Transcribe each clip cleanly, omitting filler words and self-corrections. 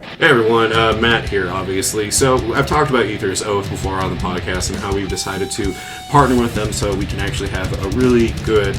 Hey everyone, Matt here, obviously. So I've talked about Aethers Oath before on the podcast and how we've decided to partner with them so we can actually have a really good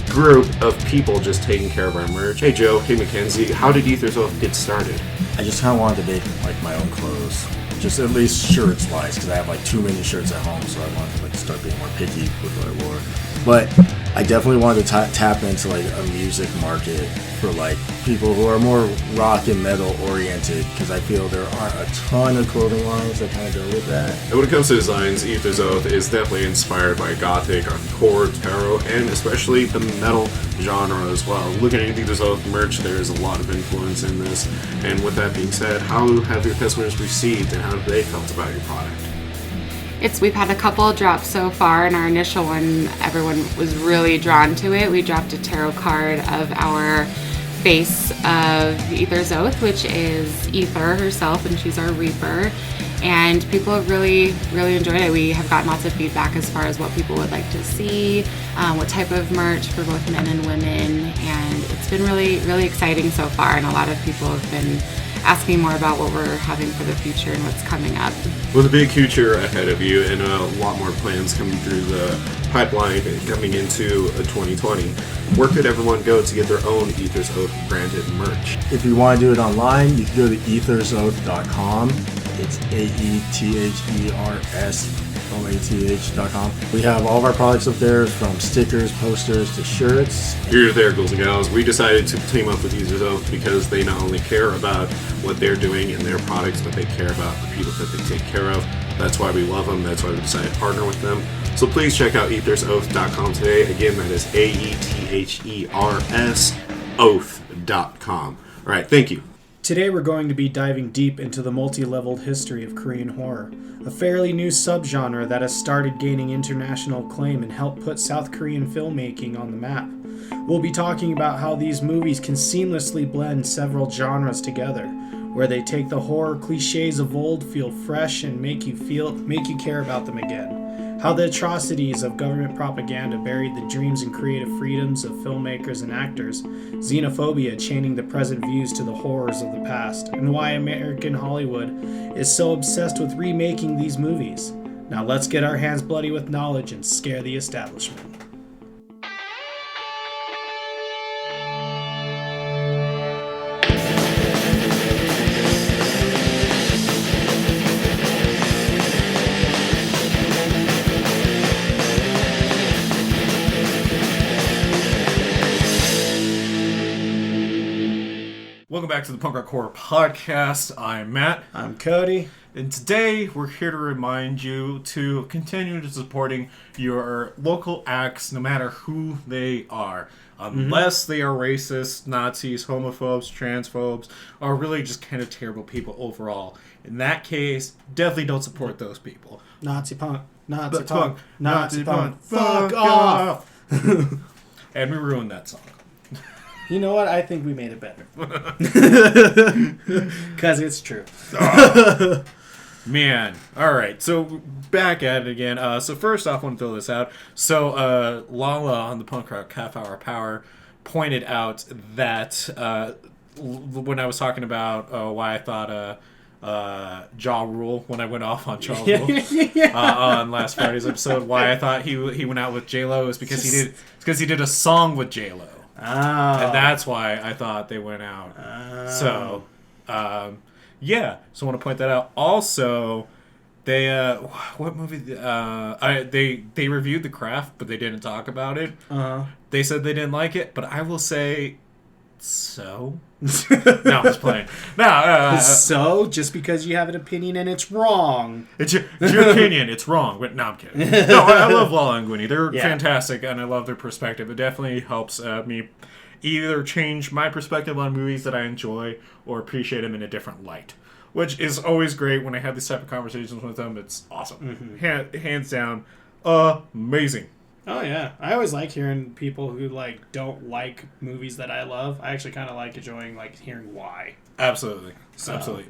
group of people just taking care of our merch. Hey Joe, hey Mackenzie, how did Aethers Oath get started? I just kind of wanted to make like my own clothes, just at least shirts wise, because I have like too many shirts at home, so I wanted to like start being more picky with what I wore. But I definitely wanted to tap into like a music market for like people who are more rock and metal oriented, because I feel there aren't a ton of clothing lines that kind of go with that. And when it comes to designs, Aethers Oath is definitely inspired by gothic, hardcore, tarot, and especially the metal genre as well. Looking at Aethers Oath merch, there's a lot of influence in this. And with that being said, how have your customers received and how have they felt about your product? We've had a couple drops so far. In our initial one, everyone was really drawn to it. We dropped a tarot card of our face of Aethers Oath, which is Aether herself, and she's our Reaper. And people have really enjoyed it. We have gotten lots of feedback as far as what people would like to see, what type of merch for both men and women, and it's been really exciting so far. And a lot of people have been asking more about what we're having for the future and what's coming up. With a big future ahead of you and a lot more plans coming through the pipeline coming into 2020, where could everyone go to get their own Aethers Oath branded merch? If you want to do it online, you can go to aethersoath.com. It's AETHERSOATH.com. We have all of our products up there, from stickers, posters, to shirts. Here there, girls and gals. We decided to team up with Aethers Oath because they not only care about what they're doing in their products, but they care about the people that they take care of. That's why we love them. That's why we decided to partner with them. So please check out AethersOath.com today. Again, that is AETHERS Oath.com. All right, thank you. Today we're going to be diving deep into the multi-leveled history of Korean horror, a fairly new subgenre that has started gaining international acclaim and helped put South Korean filmmaking on the map. We'll be talking about how these movies can seamlessly blend several genres together, where they take the horror cliches of old, feel fresh, and make you care about them again. How the atrocities of government propaganda buried the dreams and creative freedoms of filmmakers and actors, xenophobia chaining the present views to the horrors of the past, and why American Hollywood is so obsessed with remaking these movies. Now let's get our hands bloody with knowledge and scare the establishment. Welcome back to the Punk Rock Horror Podcast. I'm Matt. I'm Cody. And today we're here to remind you to continue to supporting your local acts, no matter who they are. Unless they are racist, Nazis, homophobes, transphobes, or really just kind of terrible people overall. In that case, definitely don't support those people. Nazi punk. Fuck off! And we ruined that song. You know what? I think we made it better. Because it's true. Man. Alright, so back at it again. So first off, I want to throw this out. So Lala on the Punk Rock Half Hour Power pointed out that when I was talking about why I thought Ja Rule, when I went off on Ja Rule on last Friday's episode, why I thought he went out with J-Lo is because he did a song with J-Lo. Oh. And that's why I thought they went out. Oh. So, yeah. So I want to point that out. Also, they what movie? They reviewed The Craft, but they didn't talk about it. They said they didn't like it, but I will say, so. No, I'm just playing. No, so just because you have an opinion and it's wrong, it's your opinion. It's wrong. But no, I'm kidding. No, I love Lala and Gwynny. They're fantastic, and I love their perspective. It definitely helps me either change my perspective on movies that I enjoy or appreciate them in a different light, which is always great when I have these type of conversations with them. It's awesome. Hands down, amazing. Oh yeah, I always like hearing people who like don't like movies that I love. I actually kind of like enjoying like hearing why. Absolutely.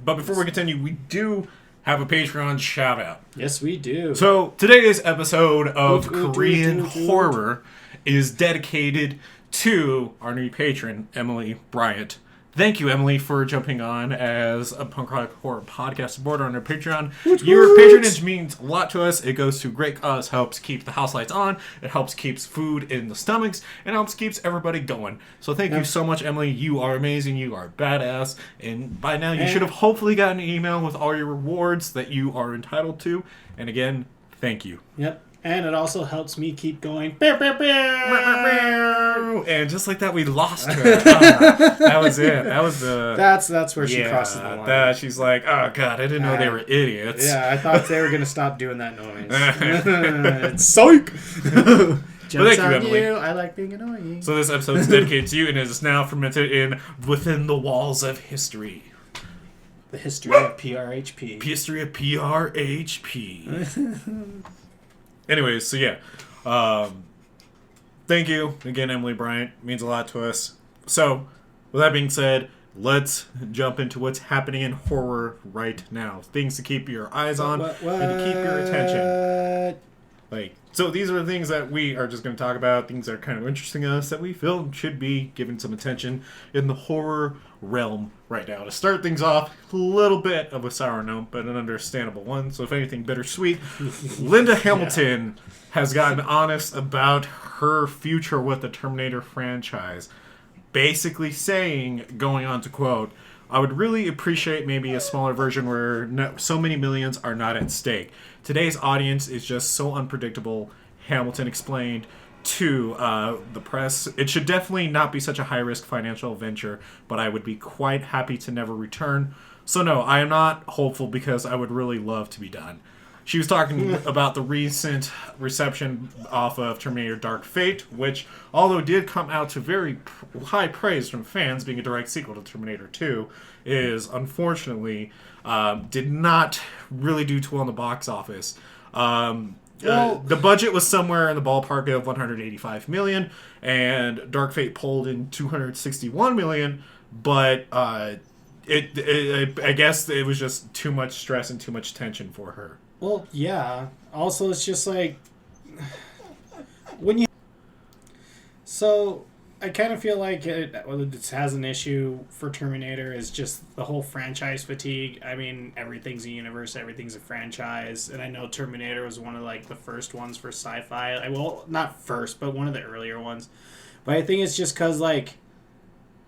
But before we continue, we do have a Patreon shout out. Yes, we do. So today's episode of Korean horror is dedicated to our new patron, Emily Bryant. Thank you, Emily, for jumping on as a Punk Rock Horror Podcast supporter on our Patreon. Your patronage means a lot to us. It goes to a great cause, helps keep the house lights on, it helps keeps food in the stomachs, and helps keeps everybody going. So thank you so much, Emily. You are amazing. You are badass. And by now, you should have hopefully gotten an email with all your rewards that you are entitled to. And again, thank you. Yep. And it also helps me keep going. And just like that, we lost her. That was it. That was the... That's where she crosses the line. She's like, oh, God, I didn't know they were idiots. Yeah, I thought they were going to stop doing that noise. Psych! Jokes on Emily. you. I like being annoying. So this episode is dedicated to you and is now fermented in within the walls of history. The history of PRHP. History of PRHP. Anyways, so yeah. Thank you again, Emily Bryant. It means a lot to us. So, with that being said, let's jump into what's happening in horror right now. Things to keep your eyes on and to keep your attention. So these are the things that we are just going to talk about, things that are kind of interesting to us that we feel should be given some attention in the horror realm right now. To start things off, a little bit of a sour note, but an understandable one. So if anything, bittersweet. Linda Hamilton has gotten honest about her future with the Terminator franchise. Basically saying, going on to quote, I would really appreciate maybe a smaller version where so many millions are not at stake. Today's audience is just so unpredictable, Hamilton explained to the press. It should definitely not be such a high-risk financial venture, but I would be quite happy to never return. So no, I am not hopeful because I would really love to be done. She was talking about the recent reception off of Terminator Dark Fate, which, although did come out to very high praise from fans, being a direct sequel to Terminator 2, is unfortunately did not really do too well in the box office. The budget was somewhere in the ballpark of $185 million, and Dark Fate pulled in $261 million, but I guess it was just too much stress and too much tension for her. Well, yeah. Also, it's just like when you. So, I kind of feel like it has an issue for Terminator is just the whole franchise fatigue. I mean, everything's a universe, everything's a franchise, and I know Terminator was one of like the first ones for sci-fi. Well, not first, but one of the earlier ones. But I think it's just because like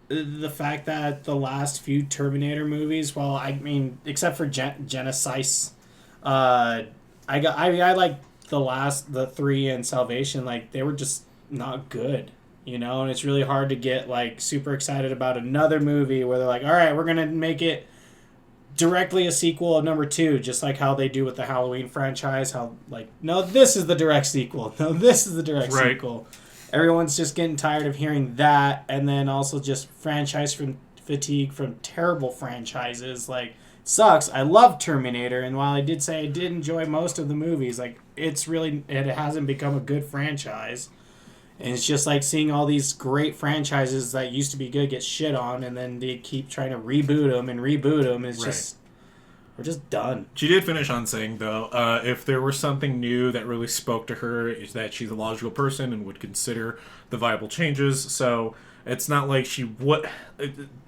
the fact that the last few Terminator movies, well, I mean, except for Genesis. I like the three and Salvation, like they were just not good, and it's really hard to get like super excited about another movie where they're like, all right, we're gonna make it directly a sequel of number 2, just like how they do with the Halloween franchise. How like, no, this is the direct sequel. No, this is the direct sequel. Everyone's just getting tired of hearing that, and then also just franchise fatigue from terrible franchises like. Sucks. I love Terminator, and while I did say I did enjoy most of the movies, like it hasn't become a good franchise, and it's just like seeing all these great franchises that used to be good get shit on, and then they keep trying to reboot them. It's just we're just done. She did finish on saying though, if there were something new that really spoke to her, is that she's a logical person and would consider the viable changes. So. It's not like she would,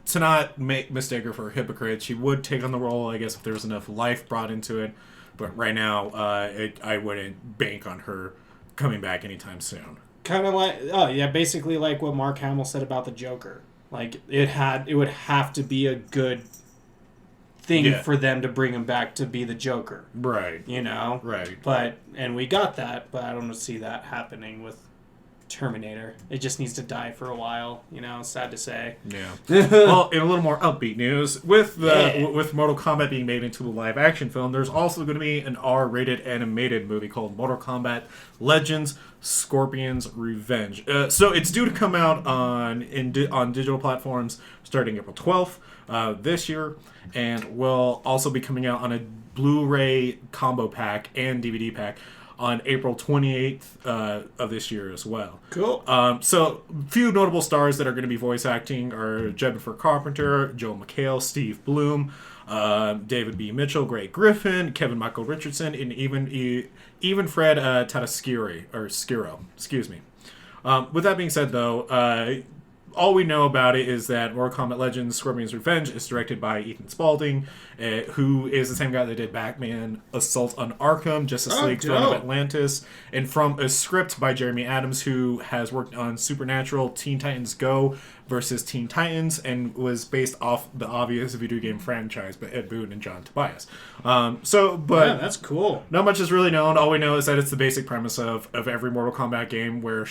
to not mistake her for a hypocrite, she would take on the role, I guess, if there was enough life brought into it. But right now, I wouldn't bank on her coming back anytime soon. Kind of like, basically like what Mark Hamill said about the Joker. Like, it would have to be a good thing for them to bring him back to be the Joker. Right. Right. And we got that, but I don't see that happening with Terminator. It just needs to die for a while, sad to say. Yeah. Well, in a little more upbeat news, with Mortal Kombat being made into a live action film, there's also going to be an R-rated animated movie called Mortal Kombat Legends Scorpion's Revenge. So it's due to come out on digital platforms starting April 12th this year, and will also be coming out on a Blu-ray combo pack and DVD pack on April 28th of this year as well. Cool. So, few notable stars that are going to be voice acting are Jennifer Carpenter, Joel McHale, Steve Bloom, David B. Mitchell, Greg Griffin, Kevin Michael Richardson, and even Fred Tatasciore, or Sciro, excuse me. With that being said, though, all we know about it is that Mortal Kombat Legends Scorpion's Revenge is directed by Ethan Spalding, who is the same guy that did Batman Assault on Arkham, Justice League Throne of Atlantis, and from a script by Jeremy Adams, who has worked on Supernatural, Teen Titans Go versus Teen Titans, and was based off the obvious video game franchise by Ed Boon and John Tobias. But that's cool. not much is really known. All we know is that it's the basic premise of every Mortal Kombat game where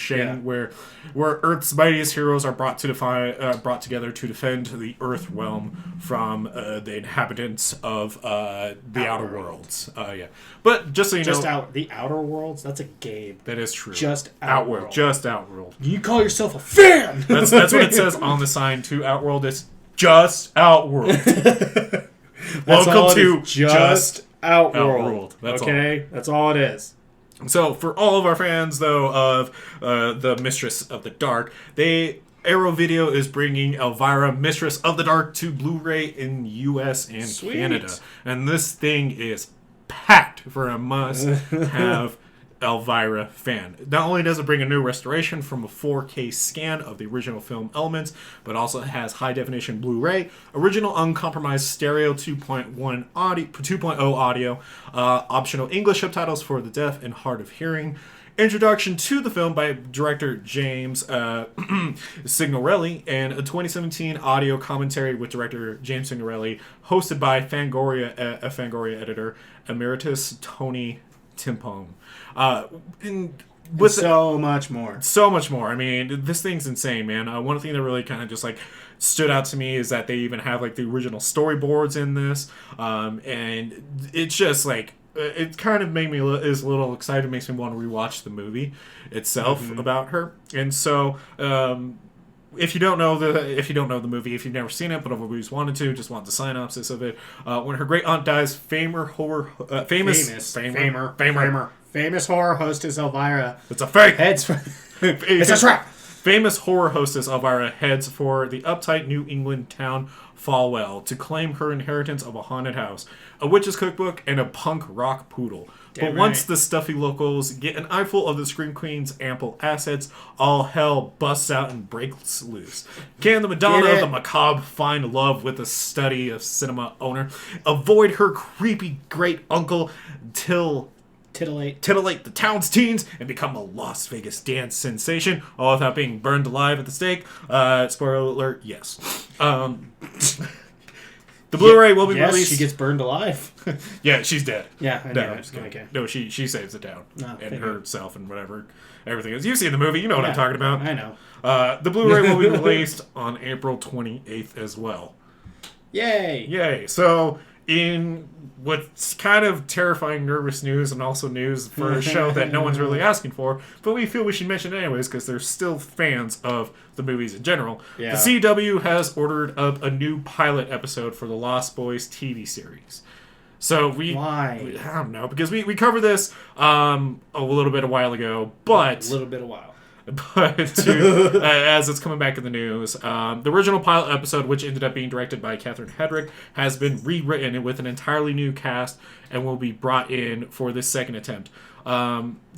where Earth's mightiest heroes are brought together to defend the Earth realm from the inhabitants of the Outer Worlds. But just so you know, the Outer Worlds. That's a game. that is true. Just Outworld. Just Outworld. You call yourself a fan? That's what it says on the sign to Outworld. It's just Outworld. Welcome to just Outworld. Outworld. That's okay, that's all it is. So, for all of our fans, though, of the Mistress of the Dark, Arrow Video is bringing Elvira, Mistress of the Dark, to Blu-ray in U.S. and Canada. And this thing is packed for a must-have Elvira fan. Not only does it bring a new restoration from a 4K scan of the original film elements, but also has high-definition Blu-ray, original uncompromised stereo 2.0 audio, optional English subtitles for the deaf and hard of hearing, introduction to the film by director James Signorelli, and a 2017 audio commentary with director James Signorelli, hosted by Fangoria editor Emeritus Tony Timpone. With so much more. So much more. I mean, this thing's insane, man. One thing that really kind of just, like, stood out to me is that they even have, like, the original storyboards in this. And it's just, like, it kind of made me is a little excited. Makes me want to rewatch the movie itself about her. And so, if you don't know the movie, if you've never seen it but have always wanted to, just want the synopsis of it. When her great aunt dies, famous horror hostess Elvira. It's a fake. It's a trap. Famous horror hostess Elvira heads for the uptight New England town Falwell to claim her inheritance of a haunted house, a witch's cookbook, and a punk rock poodle. But once the stuffy locals get an eyeful of the Scream Queen's ample assets, all hell busts out and breaks loose. Can the Madonna of the Macabre find love with a study of cinema owner, avoid her creepy great uncle, titillate the town's teens, and become a Las Vegas dance sensation, all without being burned alive at the stake? Spoiler alert, yes. The Blu-ray will be released. She gets burned alive. Yeah, she's dead. Yeah, I know. Okay. No, she saves it down. And herself and whatever everything is. You've seen the movie. You know what I'm talking about. I know. The Blu-ray will be released on April 28th as well. Yay! So, in what's kind of terrifying, nervous news, and also news for a show that no one's really asking for, but we feel we should mention it anyways because they're still fans of the movies in general. Yeah. The CW has ordered up a new pilot episode for the Lost Boys TV series. So Why? I don't know, because we covered this a little bit a while ago, but... But as it's coming back in the news, the original pilot episode, which ended up being directed by Catherine Hedrick, has been rewritten with an entirely new cast and will be brought in for this second attempt.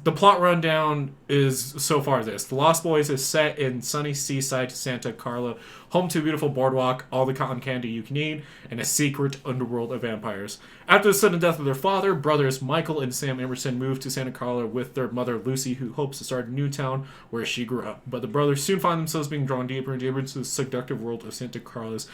The plot rundown is so far this. The Lost Boys is set in sunny seaside Santa Carla, home to a beautiful boardwalk, all the cotton candy you can eat, and a secret underworld of vampires. After the sudden death of their father, brothers Michael and Sam Emerson move to Santa Carla with their mother Lucy, who hopes to start a new town where she grew up. But the brothers soon find themselves being drawn deeper and deeper into the seductive world of Santa Carla's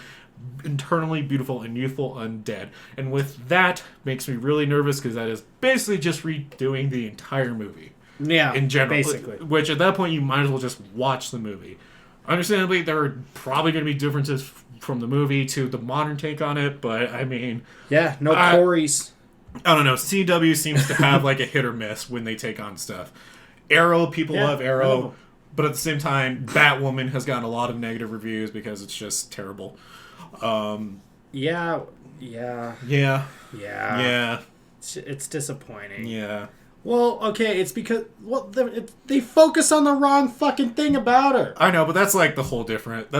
internally beautiful and youthful undead. And with that, makes me really nervous because that is basically just redoing the entire movie. Yeah, in general, basically. Which at that point you might as well just watch the movie. Understandably, there are probably going to be differences from the movie to the modern take on it, but I mean, no Corys. I don't know. CW seems to have like a hit or miss when they take on stuff. Arrow, people love Arrow, but at the same time, Batwoman has gotten a lot of negative reviews because it's just terrible. Yeah. It's disappointing. Yeah. Well, okay, it's because they focus on the wrong fucking thing about her. I know, but that's like that's a whole different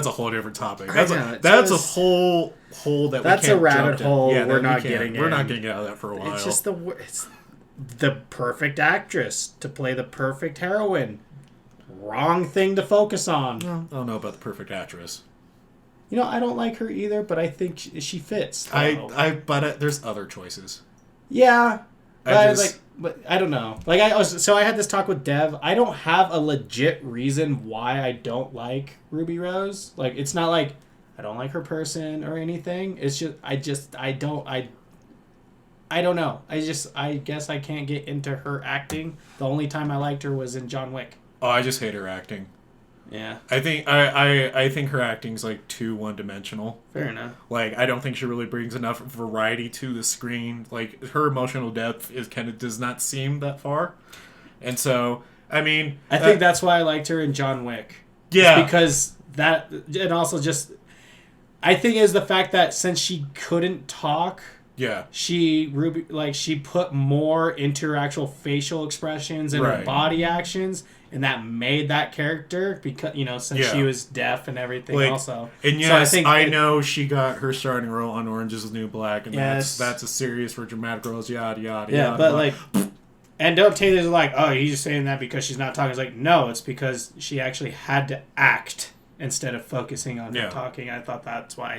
topic. That's a whole hole that that's we can't a rabbit jump hole. Yeah, we're not getting in. We're not getting out of that for a while. It's just it's the perfect actress to play the perfect heroine. wrong thing to focus on. I don't know about the perfect actress. I don't like her either, but I think she fits. But there's other choices. Yeah, but I don't know. I had this talk with Dev. I don't have a legit reason why I don't like Ruby Rose. It's not like I don't like her person or anything. It's just I don't know. I guess I can't get into her acting. The only time I liked her was in John Wick. Oh, I just hate her acting. Yeah. I think her acting's too one-dimensional. Fair enough. I don't think she really brings enough variety to the screen. Her emotional depth does not seem that far. And so, I think that's why I liked her in John Wick. Yeah. It's because that, and also just, I think is the fact that since she couldn't talk, yeah, she put more into her actual facial expressions and her body actions. And that made that character because since she was deaf and everything also. And yes, so I know she got her starting role on Orange Is the New Black, and that's a series for dramatic roles. Yada yada. Yeah, yada, but and don't Taylor's oh, he's just saying that because she's not talking. It's no, it's because she actually had to act instead of focusing on her talking. I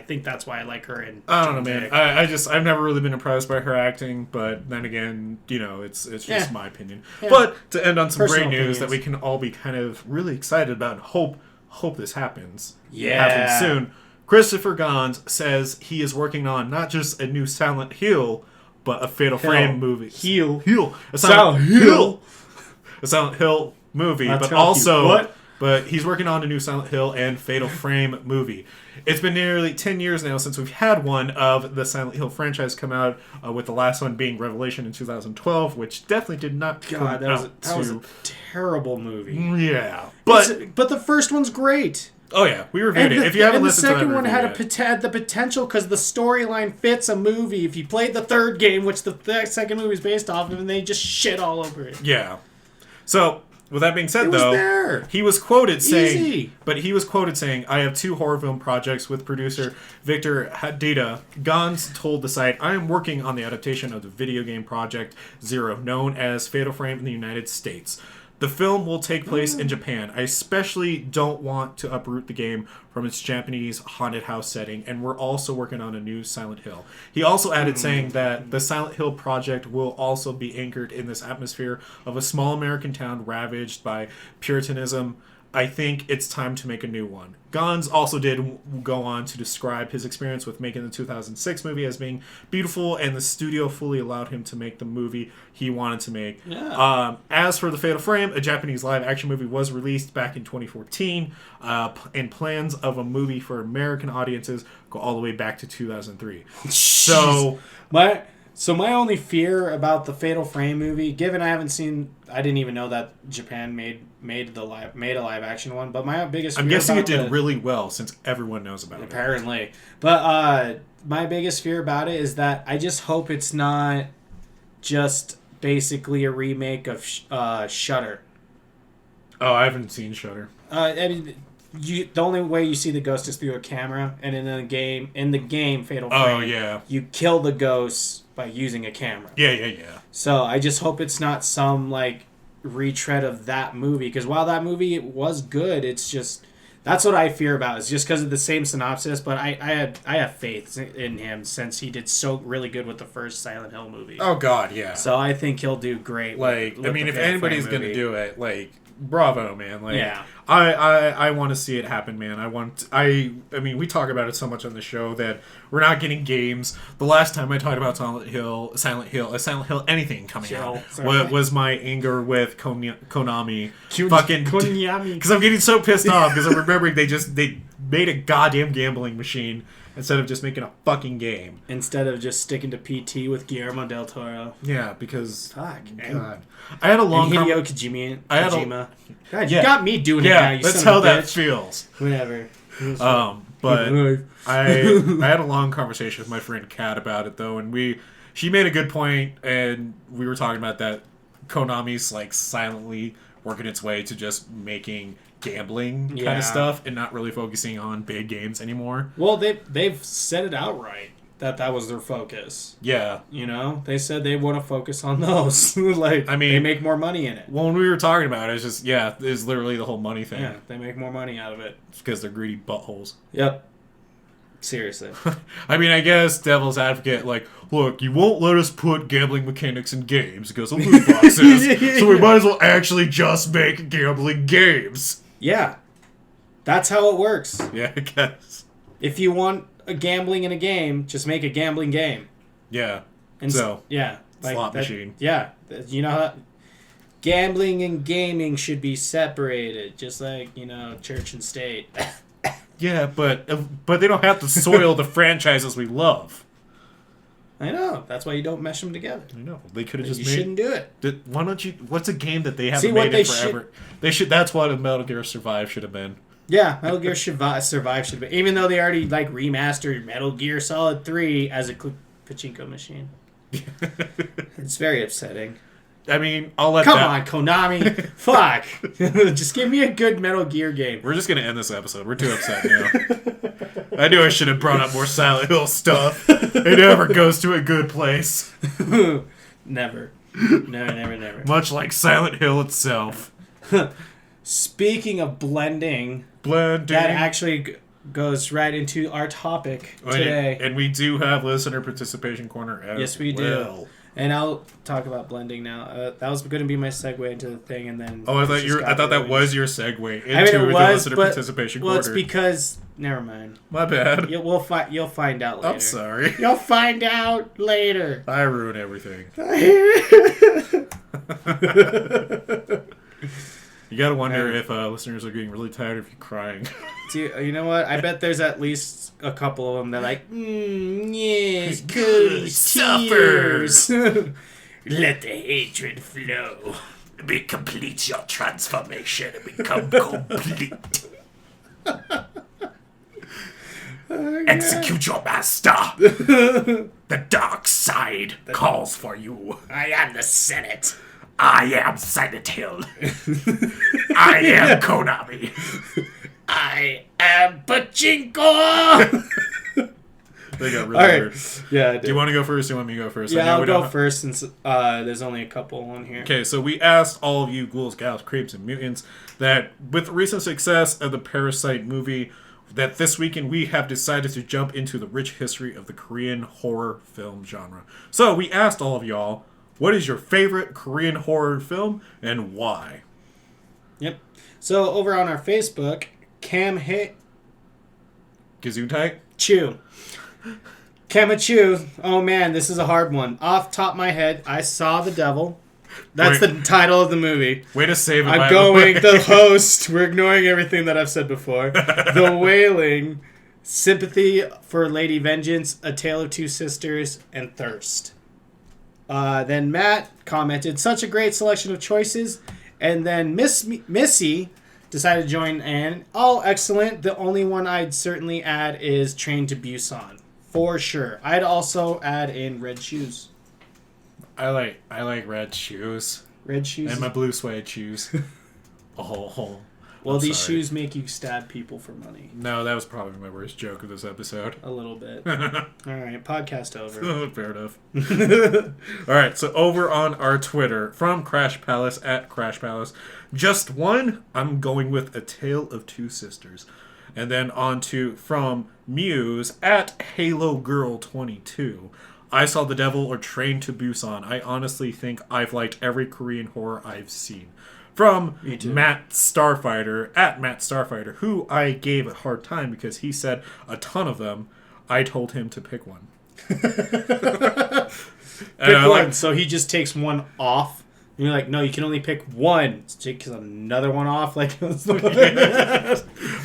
think that's why I like her. I don't know, man. I've never really been impressed by her acting, but then again, it's just my opinion. Yeah. But to end on some great news that we can all be kind of really excited about and hope this happens. Yeah. Happens soon. Christopher Gans says he is working on not just a new Silent Hill, but a Fatal Frame movie. A Silent Hill movie, but also... What? But he's working on a new Silent Hill and Fatal Frame movie. It's been nearly 10 years now since we've had one of the Silent Hill franchise come out, with the last one being Revelation in 2012, which definitely did not come out. That was a terrible movie. Yeah. But the first one's great. Oh, yeah. We reviewed it. If you haven't listened to that, the second one had the potential because the storyline fits a movie. If you played the third game, which the second movie is based off of, and they just shit all over it. Yeah. So... With that being said, he was quoted saying, "I have 2 horror film projects with producer Victor Hadida." Gans told the site, "I am working on the adaptation of the video game Project Zero, known as Fatal Frame in the United States. The film will take place in Japan. I especially don't want to uproot the game from its Japanese haunted house setting, and we're also working on a new Silent Hill." He also added saying that the Silent Hill project will also be anchored in this atmosphere of a small American town ravaged by Puritanism. I think it's time to make a new one. Gans also did go on to describe his experience with making the 2006 movie as being beautiful, and the studio fully allowed him to make the movie he wanted to make. Yeah. As for the Fatal Frame, a Japanese live-action movie was released back in 2014, and plans of a movie for American audiences go all the way back to 2003. So my only fear about the Fatal Frame movie, given I didn't even know that Japan made a live action one, but my biggest fear, I'm guessing it did really well since everyone knows about it. Apparently. But my biggest fear about it is that I just hope it's not just basically a remake of Shudder. Oh, I haven't seen Shudder. The only way you see the ghost is through a camera, and in the game Fatal Frame, you kill the ghosts by using a camera. Yeah. So I just hope it's not some retread of that movie, because while that movie was good, it's just that's what I fear about. It's just because of the same synopsis, but I have faith in him since he did so really good with the first Silent Hill movie. Oh God, yeah. So I think he'll do great. If anybody's gonna do it, bravo, man. Yeah. I want to see it happen, man. I mean, we talk about it so much on the show that we're not getting games. The last time I talked about Silent Hill, anything coming out was my anger with Konami. Konami. Because I'm getting so pissed off because I'm remembering they made a goddamn gambling machine instead of just making a fucking game. Instead of just sticking to PT with Guillermo del Toro. Yeah, because fuck. God. I had a long Hideo Kojima. God, you Yeah. got me doing it now. You that's son how of a that bitch. feels. Whatever. But I had a long conversation with my friend Kat about it though, and she made a good point, and we were talking about that Konami's silently working its way to just making gambling kind of stuff and not really focusing on big games anymore. Well, they've said it outright. that was their focus. Yeah. You know, they said they want to focus on those. Like, I mean, they make more money in it. Well, when we were talking about it, it's just, it's literally the whole money thing. Yeah, they make more money out of it. It's because they're greedy buttholes. Yep. Seriously. I mean, I guess devil's advocate, like, look, you won't let us put gambling mechanics in games because of loot boxes, so we might as well actually just make gambling games. Yeah. That's how it works. Yeah, I guess. If you want a gambling in a game, just make a gambling game. Yeah. And yeah. Slot machine. Yeah. You know how gambling and gaming should be separated, just like, church and state. Yeah, but they don't have to soil the franchises we love. I know. That's why you don't mesh them together. I know. They could have just You made... shouldn't do it. Why don't you... What's a game that they haven't See, what made they in forever? They should... That's what a Metal Gear Survive should have been. Yeah, Metal Gear Survive should be. Even though they already remastered Metal Gear Solid 3 as a pachinko machine. It's very upsetting. I mean, I'll let Come on, Konami. Fuck. Just give me a good Metal Gear game. We're just going to end this episode. We're too upset now. I knew I should have brought up more Silent Hill stuff. It never goes to a good place. Never. Never. Much like Silent Hill itself. Speaking of blending, that actually goes right into our topic today. And we do have listener participation corner as Yes, we well. do. And I'll talk about blending now. That was going to be my segue into the thing, and then I thought that was your segue into it the was, listener but, participation well, corner. it's because never mind. My bad. You'll find out later. I'm sorry. You'll find out later. I ruin everything. You gotta wonder if listeners are getting really tired of you crying. You know what? I bet there's at least a couple of them that are like, yes, Cody's suffers. Let the hatred flow. Complete your transformation and become complete. Execute your master. The dark side calls for you. I am the Senate. I am Silent Hill. I am Konami. I am Pachinko. They got really weird. Yeah, do you want to go first? Do you want me to go first? Yeah, I'll go first since there's only a couple on here. Okay, so we asked all of you ghouls, gals, creeps, and mutants that with the recent success of the Parasite movie, that this weekend we have decided to jump into the rich history of the Korean horror film genre. So we asked all of y'all, what is your favorite Korean horror film and why? Yep. So over on our Facebook, Gesundheit Chu. Kamachu. Oh man, this is a hard one. Off top of my head, I Saw the Devil. That's the title of the movie. Way to save it. I'm going the host. We're ignoring everything that I've said before. The Wailing, Sympathy for Lady Vengeance, A Tale of Two Sisters, and Thirst. Then Matt commented, such a great selection of choices. And then Missy decided to join in. All excellent. The only one I'd certainly add is Train to Busan. For sure. I'd also add in Red Shoes. I like red shoes. Red shoes. And my blue suede shoes. Oh. Well, these shoes make you stab people for money. No, that was probably my worst joke of this episode. A little bit. All right, podcast over. Fair enough. All right, so over on our Twitter, from Crash Palace, at Crash Palace, just one, I'm going with A Tale of Two Sisters. And then on to, from Muse, at Halo Girl 22, I Saw the Devil or Train to Busan. I honestly think I've liked every Korean horror I've seen. From Matt Starfighter, at Matt Starfighter, who I gave a hard time because he said a ton of them. I told him to pick one. Pick one. So he just takes one off. And you're like, no, you can only pick one. Takes another one off. Like, I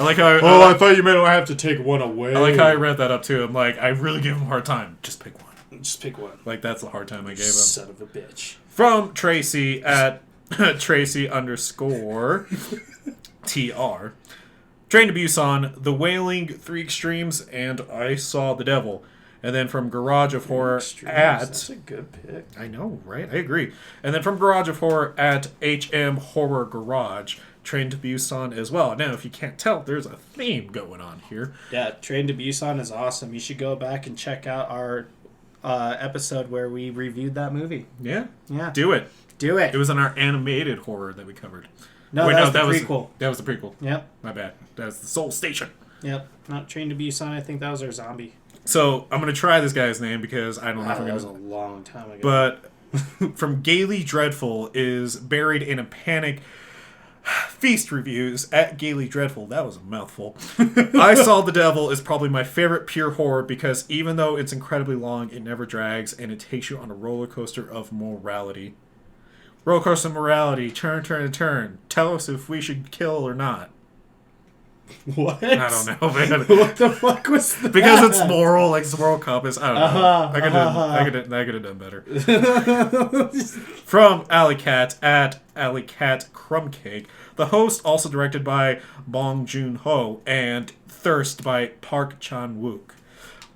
like how. I thought you meant I have to take one away. I like how I read that up too. I'm like, I really give him a hard time. Just pick one. Just pick one. Like, that's the hard time I gave him. Son of a bitch. From Tracy at Tracy _TR. Train to Busan, The Wailing, Three Extremes, and I Saw the Devil. And then from Garage of Horror That's a good pick. I know, right? I agree. And then from Garage of Horror at HM Horror Garage, Train to Busan as well. Now, if you can't tell, there's a theme going on here. Yeah, Train to Busan is awesome. You should go back and check out our episode where we reviewed that movie. Yeah? Yeah. Do it. Do it. It was in our animated horror that we covered. No, Wait, that was the prequel. That was the prequel. Yep. My bad. That's the Soul Station. Yep. Not Train to Busan. I think that was our zombie. So, I'm going to try this guy's name because I don't know if I'm That going was to... a long time ago. But from Gaily Dreadful is Buried in a Panic... Feast reviews at Gaily Dreadful. That was a mouthful. I Saw the Devil is probably my favorite pure horror because even though it's incredibly long, it never drags and it takes you on a roller coaster of morality. Roller coaster morality, turn, turn, turn. Tell us if we should kill or not. What? I don't know, man. What the fuck was that? Because it's moral, like it's moral compass. I don't know. I could have done better. From Alley Cat at Alley Cat Crumbcake. The host, also directed by Bong Joon-ho, and Thirst by Park Chan-wook.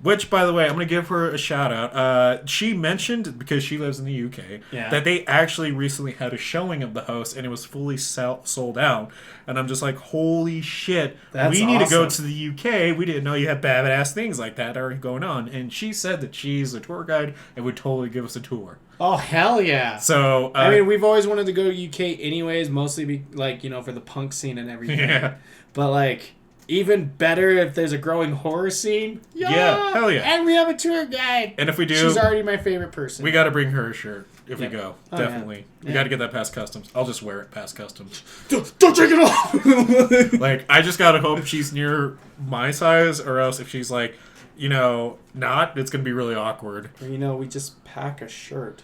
Which, by the way, I'm going to give her a shout out. She mentioned, because she lives in the UK, that they actually recently had a showing of The Host, and it was fully sold out. And I'm just like, holy shit, we need to go to the UK. We didn't know you had badass things like that are going on. And she said that she's a tour guide and would totally give us a tour. Oh, hell yeah. So, I mean, we've always wanted to go to UK anyways, mostly for the punk scene and everything. Yeah. But, like... Even better if there's a growing horror scene. Yeah, hell yeah. And we have a tour guide. And if we do... She's already my favorite person. We got to bring her a shirt if we go. Oh, definitely. Yeah. We got to get that past customs. I'll just wear it past customs. Don't take it off! Like, I just got to hope she's near my size, or else if she's like, not, it's going to be really awkward. We just pack a shirt.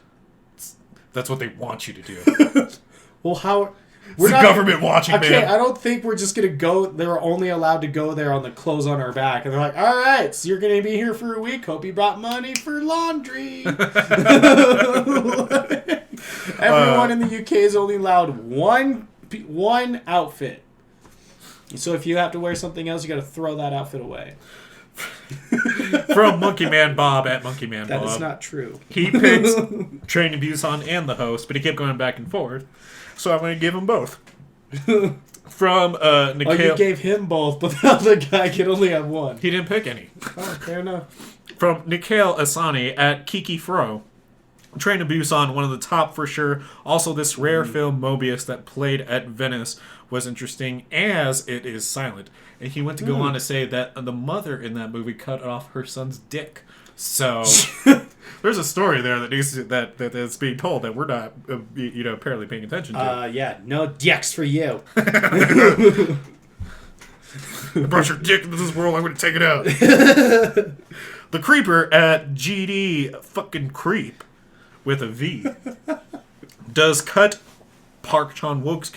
That's what they want you to do. Well, how... We're the government watching, okay, man. I don't think we're just going to go... They're only allowed to go there on the clothes on our back. And they're like, all right, so you're going to be here for a week. Hope you brought money for laundry. Everyone in the UK is only allowed one outfit. So if you have to wear something else, you got to throw that outfit away. From Monkey Man Bob at Monkey Man Bob. That is not true. He picked Train to Busan and The Host, but he kept going back and forth. So I'm going to give him both. From Nikhil... Oh, you gave him both, but the other guy can only have one. He didn't pick any. Oh, fair enough. From Nikhil Asani at Kiki Fro. Train to Busan, one of the top for sure. Also, this rare film, Mobius, that played at Venice was interesting as it is silent. And he went to go on to say that the mother in that movie cut off her son's dick. So there's a story there that needs to, that's being told that we're not, apparently paying attention to. Yeah, no dicks for you. I brought your dick into this world. I'm going to take it out. The Creeper at GD fucking Creep with a V does cut Park Chan-wook's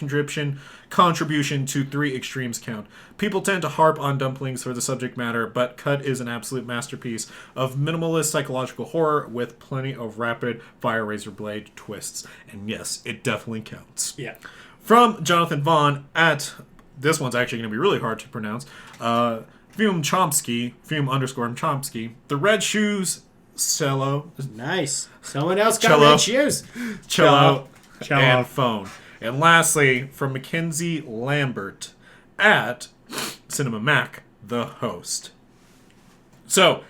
contribution to Three Extremes count. People tend to harp on dumplings for the subject matter, but Cut is an absolute masterpiece of minimalist psychological horror with plenty of rapid fire razor blade twists. And yes, it definitely counts. Yeah. From Jonathan Vaughn at, this one's actually going to be really hard to pronounce, Fume _Chomsky, The Red Shoes, Cello. Nice. Someone else got Cello. red shoes. Cello. Cello. And Phone. And lastly, from Mackenzie Lambert at Cinema Mac, The Host. So,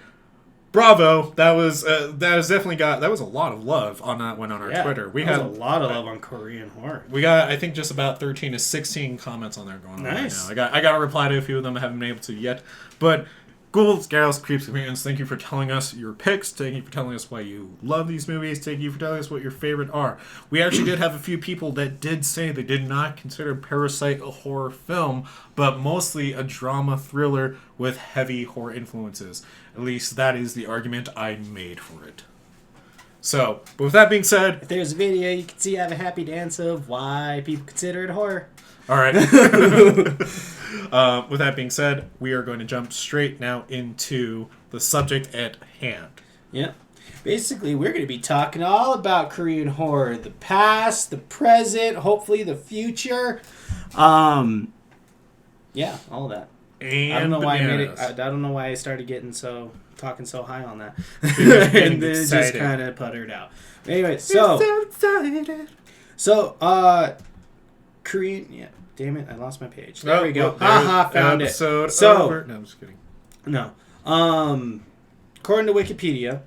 bravo. That was definitely that was a lot of love on that one on our Twitter. We had a lot of love on Korean horror. We got, I think, just about 13 to 16 comments on there going on Nice. right now. I got to reply to a few of them. I haven't been able to yet. But Ghouls, Gals, Creeps, and Mutants, thank you for telling us your picks. Thank you for telling us why you love these movies. Thank you for telling us what your favorite are. We actually did have a few people that did say they did not consider Parasite a horror film, but mostly a drama thriller with heavy horror influences. At least that is the argument I made for it. So, but with that being said... If there's a video, you can see I have a happy dance of why people consider it horror. All right. With that being said, we are going to jump straight now into the subject at hand. Yeah. Basically, we're going to be talking all about Korean horror. The past, the present, hopefully the future. Yeah, all of that. And I don't know why bananas. I don't know why I started talking so high on that. Getting And then it just excited. kind of puttered out. Anyway, so Korean, yeah. damn it, I lost my page. There we go. Well, Haha, found it. So, So, no, I'm just kidding. no. According to Wikipedia,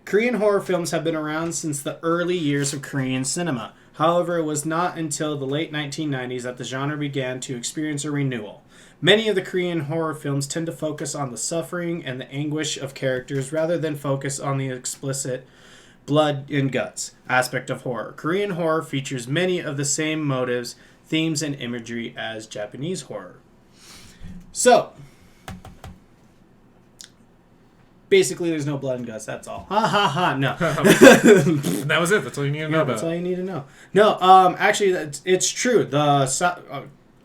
Korean horror films have been around since the early years of Korean cinema. However, it was not until the late 1990s that the genre began to experience a renewal. Many of the Korean horror films tend to focus on the suffering and the anguish of characters rather than focus on the explicit blood and guts aspect of horror. Korean horror features many of the same motives, themes, and imagery as Japanese horror. So, basically, there's no blood and guts. That's all. Ha ha ha. No. That was it. That's all you need to know about. That's all you need to know. No, actually, it's true. The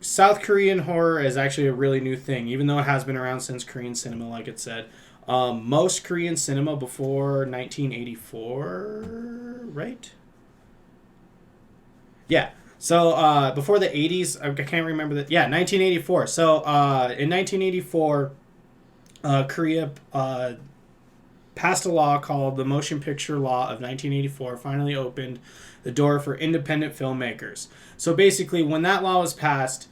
South Korean horror is actually a really new thing, even though it has been around since Korean cinema, like it said. Most Korean cinema before 1984, right? Yeah. So before the 80s, I can't remember that. Yeah, 1984. So in 1984, Korea passed a law called the Motion Picture Law of 1984, finally opened the door for independent filmmakers. So basically, when that law was passed,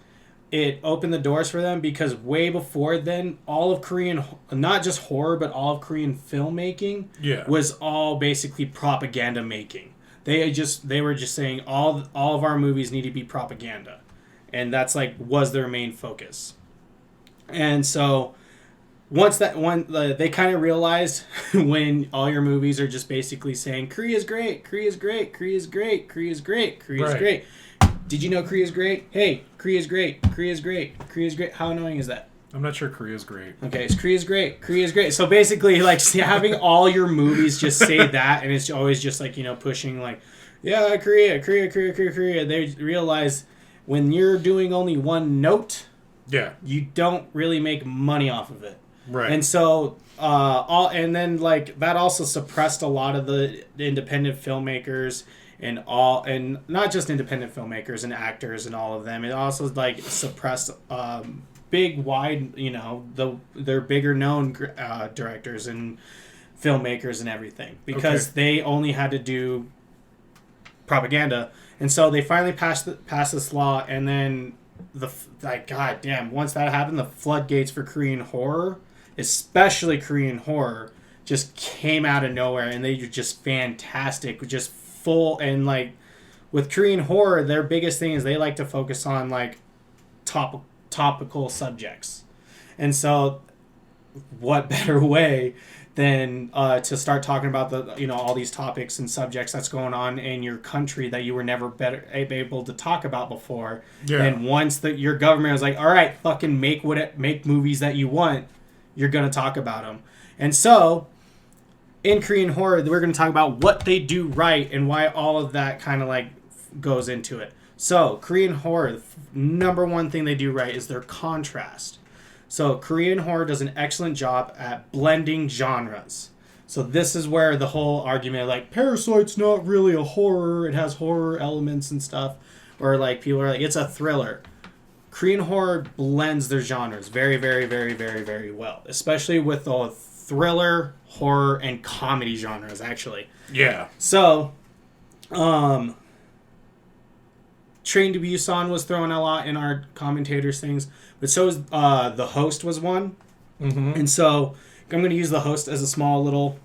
it opened the doors for them because way before then, all of Korean, not just horror, but all of Korean filmmaking was all basically propaganda making. They were just saying all of our movies need to be propaganda. And that's was their main focus. And so once they kind of realized when all your movies are just basically saying Korea's great, Korea's great, Korea's great, Korea's great, Korea's great. Did you know Korea's great? Hey, Korea's great, Korea's great, Korea's great. How annoying is that? I'm not sure Korea's great. Okay, it's Korea's great, Korea's great. So basically, having all your movies just say that, and it's always just pushing Korea. They realize when you're doing only one note, you don't really make money off of it. Right. And so that also suppressed a lot of the independent filmmakers and not just independent filmmakers and actors and all of them. It also suppressed big wide, their bigger known directors and filmmakers and everything because they only had to do propaganda. And so they finally passed this law, and then god damn, once that happened, the floodgates for Korean horror, especially Korean horror, just came out of nowhere, and they were just fantastic, just full. And with Korean horror, their biggest thing is they like to focus on topical subjects. And so what better way than to start talking about all these topics and subjects that's going on in your country that you were never able to talk about before. And once your government was like, all right, fucking make movies that you want, you're going to talk about them. And so in Korean horror, we're going to talk about what they do right and why all of that kind of goes into it. So Korean horror, number one thing they do right is their contrast. So Korean horror does an excellent job at blending genres. So this is where the whole argument Parasite's not really a horror, it has horror elements and stuff, or people are it's a thriller. Korean horror blends their genres very, very, very, very, very well, especially with the thriller, horror, and comedy genres, actually. Yeah. So, Train to Busan was thrown a lot in our commentators' things, but so is The Host was one. Mm-hmm. And so I'm going to use The Host as a small little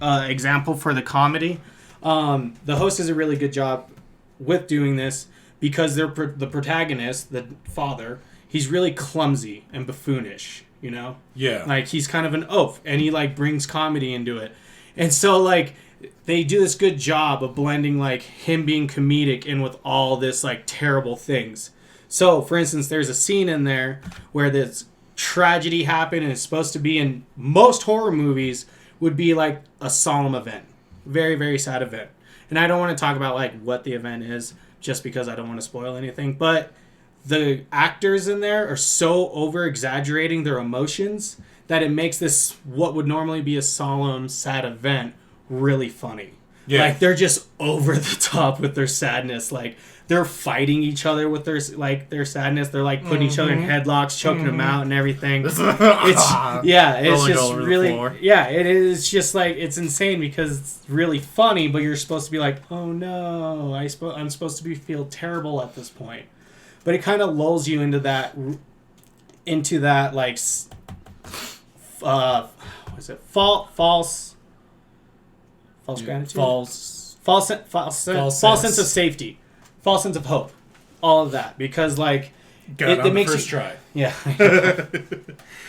example for the comedy. The Host does a really good job with doing this because the protagonist, the father, he's really clumsy and buffoonish, Yeah. He's kind of an oaf, and he brings comedy into it. And so they do this good job of blending him being comedic in with all this terrible things. So for instance, there's a scene in there where this tragedy happened, and it's supposed to be, in most horror movies, would be a solemn event. Very, very sad event. And I don't want to talk about what the event is just because I don't want to spoil anything, but the actors in there are so over-exaggerating their emotions that it makes this, what would normally be a solemn, sad event, really funny. Yeah. They're just over the top with their sadness. They're fighting each other with their sadness. They're putting each other in headlocks, choking them out and everything. It's just really, it is just it's insane because it's really funny, but you're supposed to be oh no, I'm supposed to feel terrible at this point. but it kind of lulls you into that like what is it, false gratitude, false sense of safety, false sense of hope, all of that, because like it makes first you try. Yeah.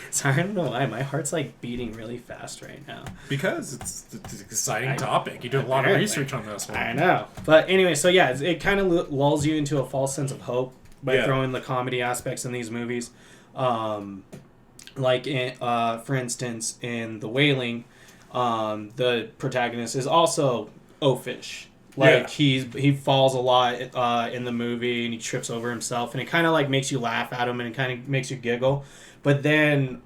Sorry, I don't know why my heart's like beating really fast right now. Because it's an exciting topic. You do a lot of research on this one. I know. But anyway, so yeah, it kind of lulls you into a false sense of hope by throwing the comedy aspects in these movies. Like, for instance, in The Wailing, the protagonist is also oafish. Like, he falls a lot in the movie, and he trips over himself, and it kind of like makes you laugh at him, and it kind of makes you giggle. But then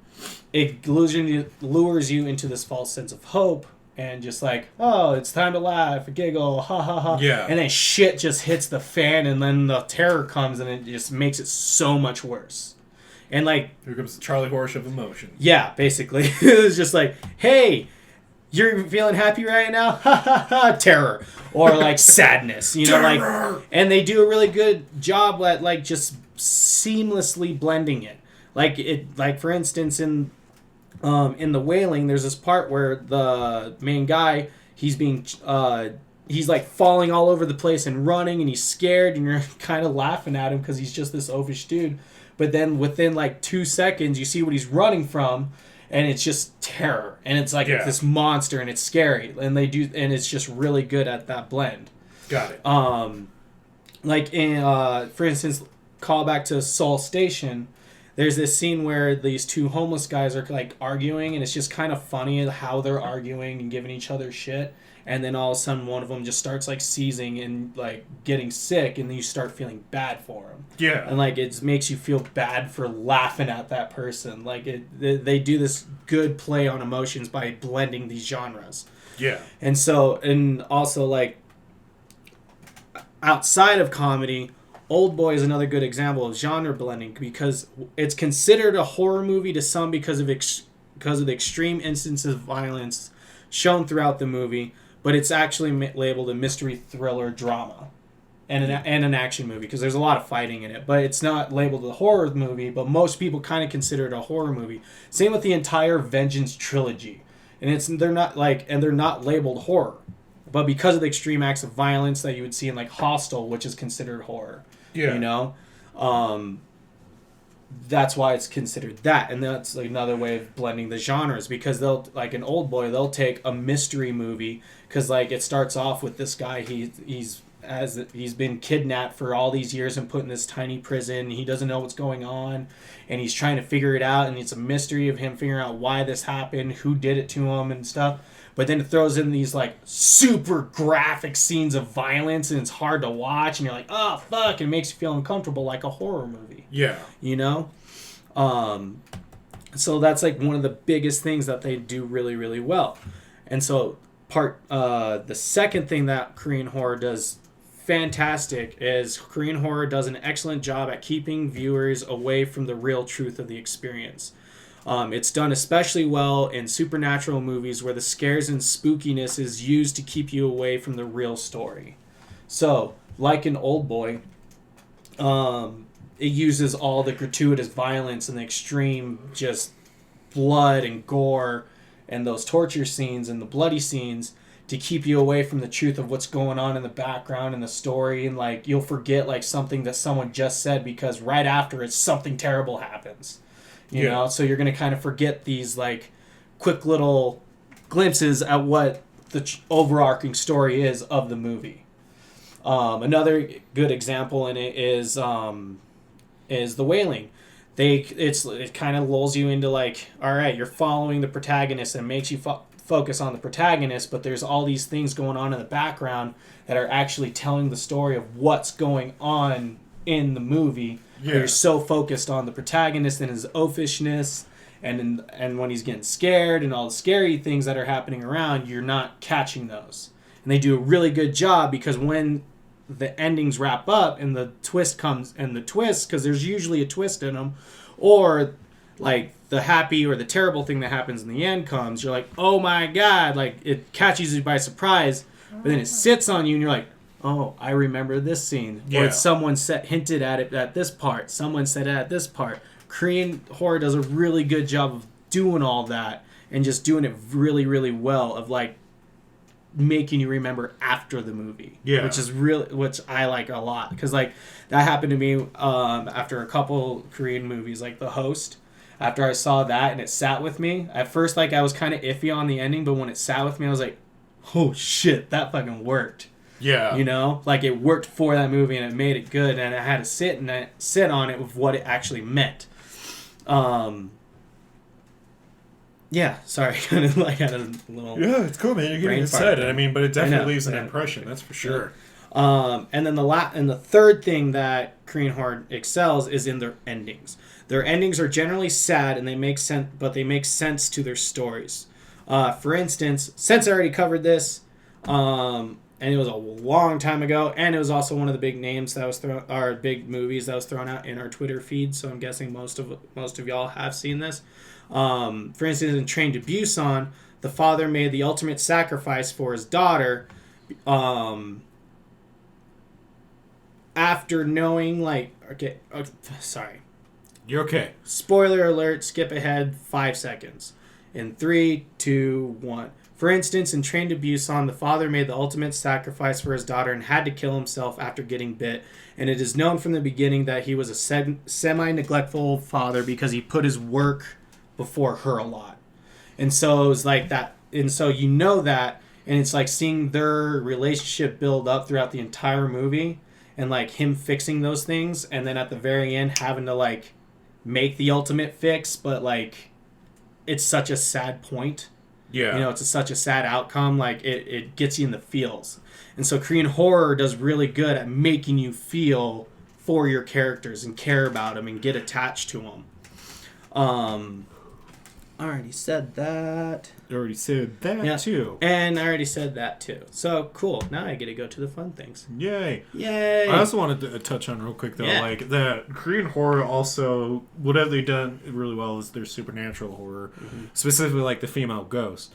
it lures you into this false sense of hope, and just like, oh, it's time to laugh, giggle, ha ha ha. Yeah. And then shit just hits the fan, and then the terror comes, and it just makes it so much worse. And like, here comes the Charlie Horse of emotion. Yeah, basically. It was just like, hey, you're feeling happy right now? Ha ha ha, terror. Or like sadness, you know, terror! like, and they do a really good job at like just seamlessly blending it. Like for instance, in The Wailing, there's this part where the main guy, he's like falling all over the place and running, and he's scared, and you're kind of laughing at him because he's just this oafish dude. But then within like 2 seconds, you see what he's running from, and it's just terror, and it's like it's this monster, and it's scary, and it's just really good at that blend. Got it. Like in for instance, call back to Soul Station. There's this scene where these two homeless guys are like arguing, and it's just kind of funny how they're arguing and giving each other shit. And then all of a sudden, one of them just starts like seizing and like getting sick, and then you start feeling bad for him. Yeah. And like it makes you feel bad for laughing at that person. Like they do this good play on emotions by blending these genres. Yeah. And so, and also like outside of comedy, Old Boy is another good example of genre blending, because it's considered a horror movie to some because of the extreme instances of violence shown throughout the movie, but it's actually labeled a mystery thriller drama and an action movie, because there's a lot of fighting in it, but it's not labeled a horror movie, but most people kind of consider it a horror movie. Same with the entire Vengeance trilogy, and they're not labeled horror, but because of the extreme acts of violence that you would see in like Hostel, which is considered horror. Yeah. You know? That's why it's considered that, and that's like another way of blending the genres, because they'll, like in Old Boy, they'll take a mystery movie, because like it starts off with this guy, he's been kidnapped for all these years and put in this tiny prison, he doesn't know what's going on, and he's trying to figure it out, and it's a mystery of him figuring out why this happened, who did it to him and stuff. But then it throws in these like super graphic scenes of violence, and it's hard to watch, and you're like, oh fuck, and it makes you feel uncomfortable like a horror movie. Yeah. You know? So that's like one of the biggest things that they do really, really well. And so the second thing that Korean horror does fantastic is Korean horror does an excellent job at keeping viewers away from the real truth of the experience. It's done especially well in supernatural movies, where the scares and spookiness is used to keep you away from the real story. So, like in Old Boy, it uses all the gratuitous violence and the extreme just blood and gore and those torture scenes and the bloody scenes to keep you away from the truth of what's going on in the background and the story, and like you'll forget like something that someone just said, because right after it, something terrible happens. You know, so you're going to kind of forget these like quick little glimpses at what the overarching story is of the movie. Another good example in it is The Wailing. It kind of lulls you into like, all right, you're following the protagonist, and makes you focus on the protagonist, but there's all these things going on in the background that are actually telling the story of what's going on in the movie. Yeah. You're so focused on the protagonist and his oafishness, and when he's getting scared and all the scary things that are happening around, you're not catching those. And they do a really good job, because when the endings wrap up and the twist comes, and the twist, because there's usually a twist in them, or like the happy or the terrible thing that happens in the end comes, you're like, oh my god, like it catches you by surprise, but then it sits on you, and you're like, oh, I remember this scene. Yeah. Or someone hinted at it at this part. Someone said it at this part. Korean horror does a really good job of doing all that and just doing it really, really well of like making you remember after the movie. Yeah. Which I like a lot. Because like that happened to me after a couple Korean movies, like The Host. After I saw that and it sat with me, at first like I was kind of iffy on the ending, but when it sat with me, I was like, oh shit, that fucking worked. Yeah. You know, like it worked for that movie and it made it good, and I had to sit on it with what it actually meant. Yeah, sorry, kind of like had a little. Yeah, it's cool, man. You're getting brain fart excited. there. I mean, but it definitely leaves an yeah. impression. That's for sure. And then the third thing that Korean horror excels is in their endings. Their endings are generally sad and they make sense, but they make sense to their stories. For instance, since I already covered this, and it was a long time ago, and it was also one of the big names that was big movies that was thrown out in our Twitter feed. So I'm guessing most of y'all have seen this. For instance, in Train to Busan, the father made the ultimate sacrifice for his daughter. After knowing, like, okay, sorry. You're okay. Spoiler alert, skip ahead 5 seconds. In 3, 2, 1. For instance, in Train to Busan, the father made the ultimate sacrifice for his daughter and had to kill himself after getting bit. And it is known from the beginning that he was a semi-neglectful father because he put his work before her a lot. And so it was like that. And so you know that, and it's like seeing their relationship build up throughout the entire movie. And like him fixing those things, and then at the very end having to like make the ultimate fix, but like it's such a sad point. Yeah. You know, it's such a sad outcome. Like it gets you in the feels. And so Korean horror does really good at making you feel for your characters and care about them and get attached to them. I already said that. You already said that too. And I already said that too. So cool. Now I get to go to the fun things. Yay. Yay. I also wanted to touch on real quick though, like the Korean horror also, what have they done really well is their supernatural horror, specifically like the female ghost.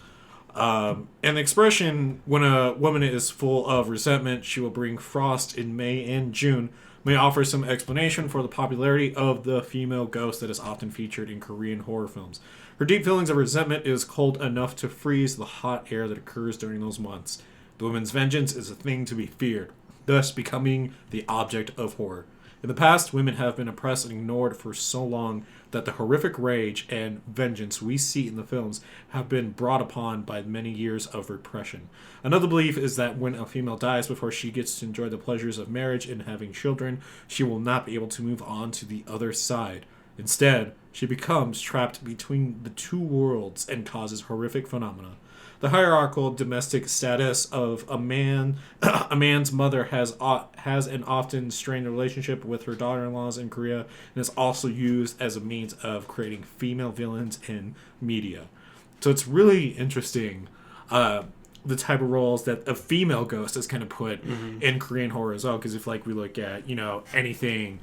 And the expression, when a woman is full of resentment, she will bring frost in May and June, may offer some explanation for the popularity of the female ghost that is often featured in Korean horror films. Her deep feelings of resentment is cold enough to freeze the hot air that occurs during those months. The woman's vengeance is a thing to be feared, thus becoming the object of horror. In the past, women have been oppressed and ignored for so long that the horrific rage and vengeance we see in the films have been brought upon by many years of repression. Another belief is that when a female dies before she gets to enjoy the pleasures of marriage and having children, she will not be able to move on to the other side. Instead, she becomes trapped between the two worlds and causes horrific phenomena. The hierarchical domestic status of a man's mother has an often strained relationship with her daughter-in-laws in Korea, and is also used as a means of creating female villains in media. So it's really interesting the type of roles that a female ghost is kind of put in Korean horror as well. Because if like we look at anything,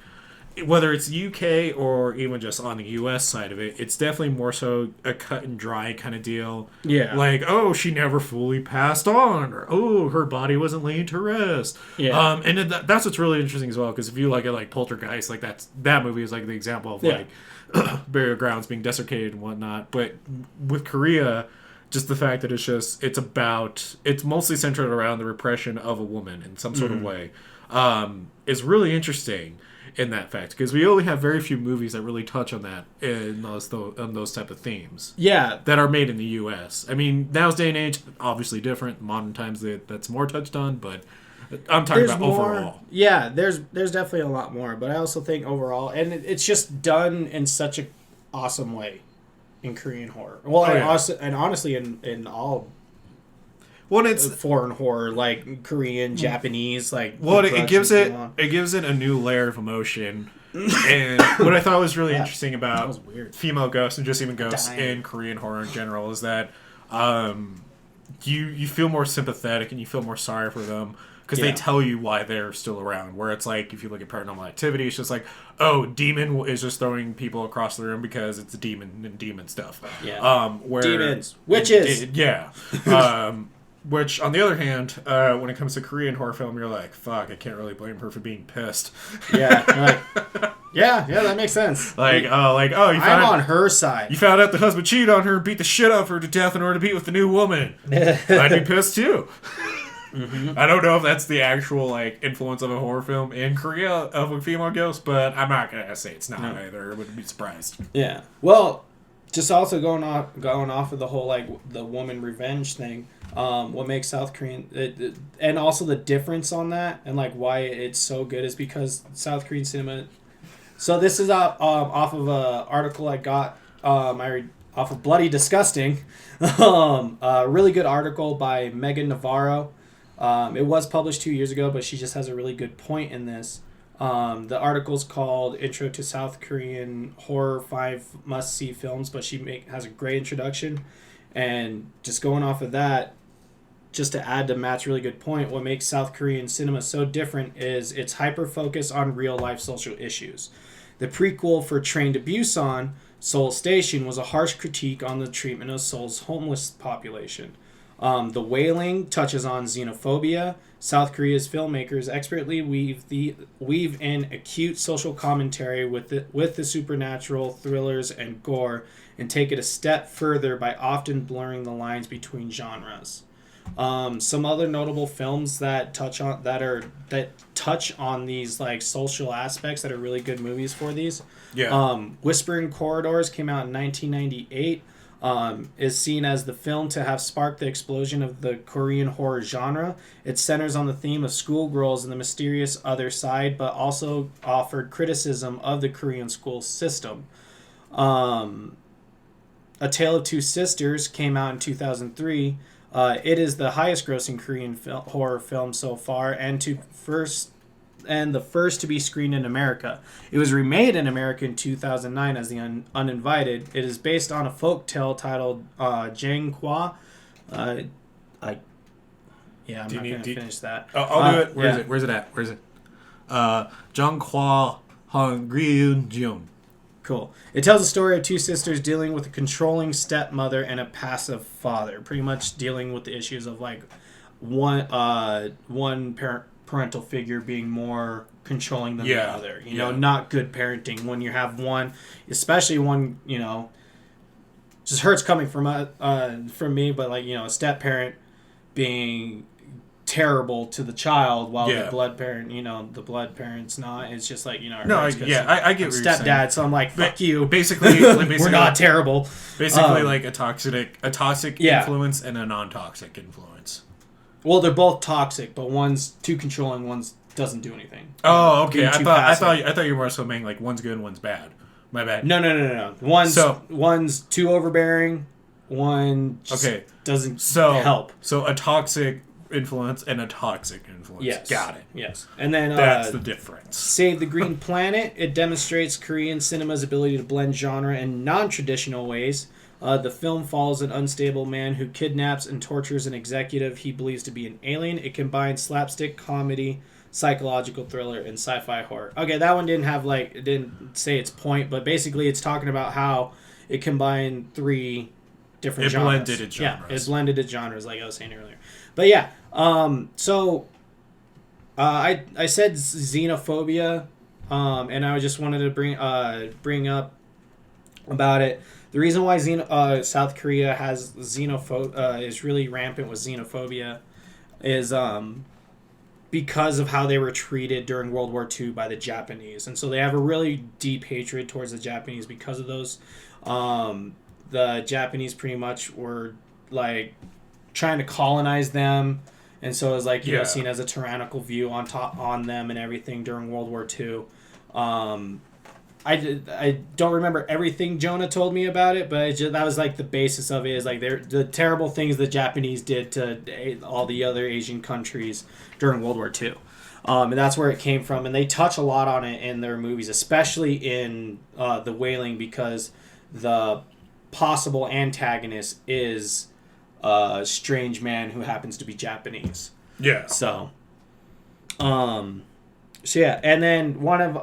whether it's UK or even just on the US side of it, it's definitely more so a cut and dry kind of deal. Yeah. Like, oh, she never fully passed on, or oh, her body wasn't laid to rest. Yeah. And that's what's really interesting as well, because if you look at like Poltergeist, like that movie is like the example of like burial grounds being desiccated and whatnot. But with Korea, just the fact that it's mostly centered around the repression of a woman in some sort of way, is really interesting in that fact, because we only have very few movies that really touch on that in those type of themes. Yeah, that are made in the U.S. I mean, now's day and age, obviously different. Modern times, that's more touched on, but I'm talking about overall. Yeah, there's definitely a lot more, but I also think overall, and it's just done in such an awesome way in Korean horror. Well, and honestly, in all. Well, it's foreign horror, like Korean, Japanese, like. Well, it gives it a new layer of emotion, and what I thought was really interesting about female ghosts and just even ghosts in Korean horror in general is that you feel more sympathetic and you feel more sorry for them because they tell you why they're still around. Where it's like if you look at Paranormal Activity, it's just like, oh, demon is just throwing people across the room because it's a demon and demon stuff. Yeah. Where demons, witches. Which, on the other hand, when it comes to Korean horror film, you're like, fuck, I can't really blame her for being pissed. Yeah, yeah, that makes sense. You I'm found on her side. You found out the husband cheated on her and beat the shit out of her to death in order to be with the new woman. I'd be pissed too. Mm-hmm. I don't know if that's the actual influence of a horror film in Korea of a female ghost, but I'm not gonna say it's not either. I wouldn't be surprised. Yeah. Well, just also going off of the whole the woman revenge thing. What makes South Korean and also the difference on that and why it's so good is because South Korean cinema. So this is off of an article I got. I read off of Bloody Disgusting. A really good article by Megan Navarro. It was published 2 years ago, but she just has a really good point in this. The article's called Intro to South Korean Horror 5 Must-See Films, but she has a great introduction. And just going off of that, just to add to Matt's really good point, what makes South Korean cinema so different is its hyper-focus on real-life social issues. The prequel for Train to Busan, Seoul Station, was a harsh critique on the treatment of Seoul's homeless population. The Wailing touches on xenophobia. South Korea's filmmakers expertly weave in acute social commentary with the supernatural, thrillers, and gore, and take it a step further by often blurring the lines between genres. Some other notable films that touch on these social aspects that are really good movies for these. Yeah. Whispering Corridors came out in 1998. Is seen as the film to have sparked the explosion of the Korean horror genre. It centers on the theme of schoolgirls and the mysterious other side, but also offered criticism of the Korean school system. A Tale of Two Sisters came out in 2003. It is the highest grossing Korean horror film so far, and the first to be screened in America. It was remade in America in 2009 as The Uninvited. It is based on a folk tale titled Jang Kwa. I'm not going to finish that. I'll do it. Where's it at? Jang Kwa Hong Ryun Jung. Cool. It tells the story of two sisters dealing with a controlling stepmother and a passive father. Pretty much dealing with the issues of one parental figure being more controlling than the other. Not good parenting when you have one, especially one, just hurts coming from me, but a step parent being terrible to the child while the blood parent's not. It's just I get what you're stepdad, so I'm like, fuck you. Basically we're not terrible. Basically a toxic influence and a non-toxic influence. Well, they're both toxic, but one's too controlling, one's doesn't do anything. Oh, okay. I thought you were more so saying one's good and one's bad. My bad. No. One's too overbearing. One just doesn't help. So a toxic influence and a toxic influence. Yes. Got it. Yes. And then that's the difference. Save the Green Planet. It demonstrates Korean cinema's ability to blend genre in non-traditional ways. The film follows an unstable man who kidnaps and tortures an executive he believes to be an alien. It combines slapstick comedy, psychological thriller, and sci-fi horror. Okay, that one didn't have it didn't say its point, but basically it's talking about how it combined three different genres. Blended its genres. Yeah, it blended its genres, like I was saying earlier. But yeah, I said xenophobia, and I just wanted to bring up about it. The reason why South Korea has is really rampant with xenophobia is because of how they were treated during World War II by the Japanese. And so they have a really deep hatred towards the Japanese because of those. The Japanese pretty much were trying to colonize them, and so it was seen as a tyrannical view on them and everything during World War II. I don't remember everything Jonah told me about it, but that was the basis of it is the terrible things the Japanese did to all the other Asian countries during World War II. And that's where it came from, and they touch a lot on it in their movies, especially in The Wailing, because the possible antagonist is a strange man who happens to be Japanese. Yeah. So yeah, and then one of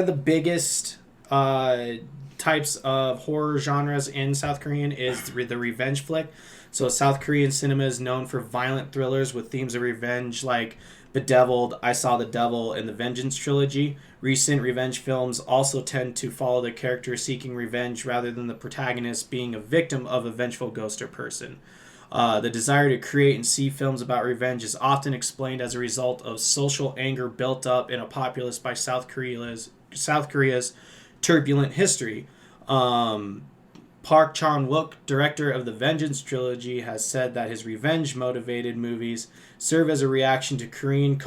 the biggest types of horror genres in South Korean is the revenge flick. So South Korean cinema is known for violent thrillers with themes of revenge like Bedeviled, I Saw the Devil, and the Vengeance trilogy. Recent revenge films also tend to follow the character seeking revenge rather than the protagonist being a victim of a vengeful ghost or person. The desire to create and see films about revenge is often explained as a result of social anger built up in a populace by South Korea's turbulent history. Park Chan-wook, director of the Vengeance trilogy, has said that his revenge-motivated movies serve as a reaction to Korean